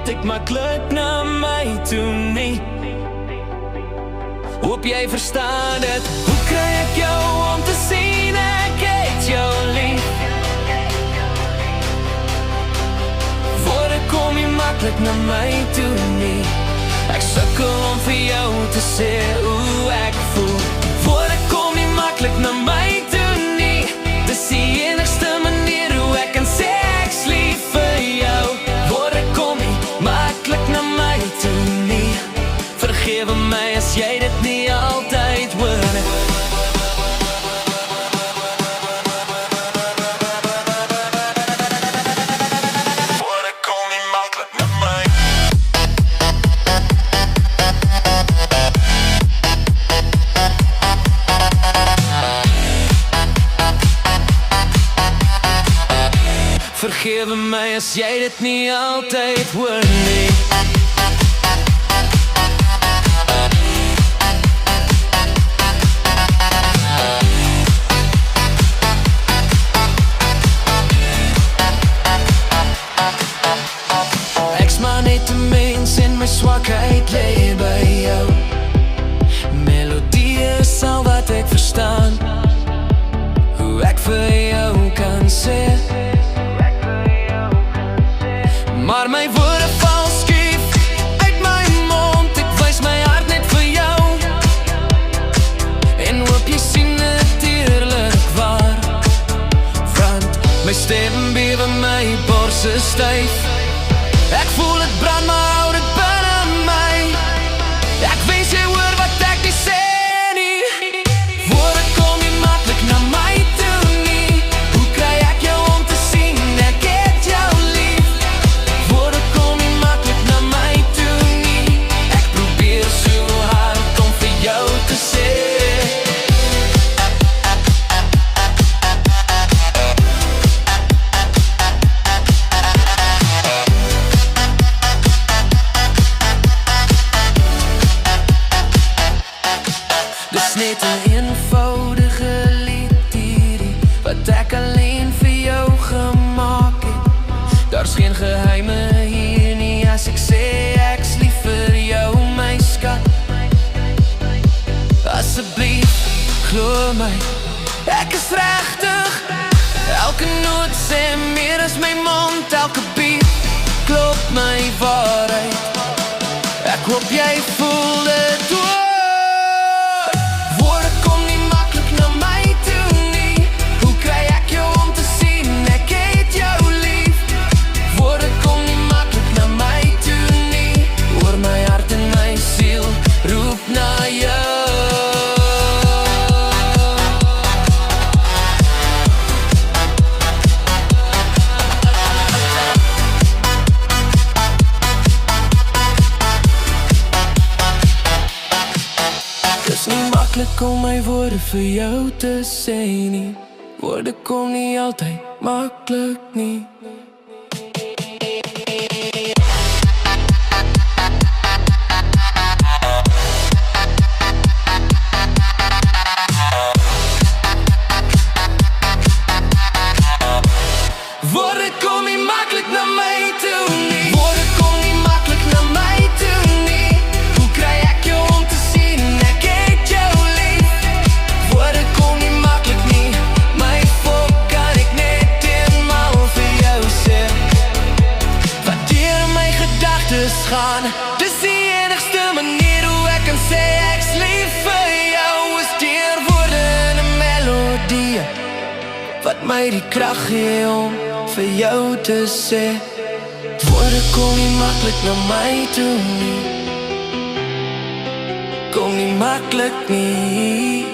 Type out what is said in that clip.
altyd maklik na my toe nie. Hoop jy verstaan dit. Hoe kry ek jou om te sien ek het jou lief? Woorde kom nie maklik na my toe nie. Ek sukkel om vir jou te sê hoe ek voel. Woorde kom nie maklik na my toe nie. Dis die enigste manier hoe ek kan sê ek's lief vir jou. Woorde kom nie maklik na my toe nie. Vergewe my as jy dit nie altyd hoor nie. Woorde kom nie maklik na my. Vergewe my as jy dit nie altyd hoor nie. Ek's maar net 'n mens en my swakheid lê by jou. Melodie is al wat ek verstaan. Hoe ek vir jou kan sê. Maar my woorde val skief uit my mond. Ek wys my hart net vir jou. En hoop jy sien dit eerlik waar. Want my stem bewe, my bors is styf. Ek voel het brand, maar hou dit binne my. Ek wens jy hoor wat ek nie sê nie. Woorde kom nie maklik na my toe nie. Hoe kry ek jou om te sien ek het jou lief? Woorde kom nie maklik na my toe nie. Ek probeer so hard om vir jou te sê. Dis net 'n eenvoudige lied hierdie, wat ek alleen vir jou gemaak het. Daar's geen geheime hier nie as ek sê ek's lief vir jou, my skat. Asseblief, glo my, ek is regtig. Elke noot sê meer as my mond, elke beat klop my waarheid. Ek hoop jy voel dit ook. Woorde kom nie maklik na my toe nie. Hoe kry ek jou om te sien ek het jou lief? Woorde kom nie maklik na my toe nie. Hoor my hart en my siel roep na jou. Dis nie maklik om my woorde vir jou te sê nie. Woorde kom nie altyd maklik nie. Woorde kom nie maklik na my toe nie. Woorde kom nie maklik na my toe nie. Hoe kry ek jou om te sien ek het jou lief? Woorde kom nie maklik nie. My volk kan ek net eenmaal vir jou sê. Wat deur my gedagtes gaan, dis die enigste manier hoe ek kan sê ek's lief vir jou. Is deur woorde en 'n melodie wat my die krag gee om vir jou te sê. Woorde kom nie maklik na my toe nie. Kom nie maklik nie.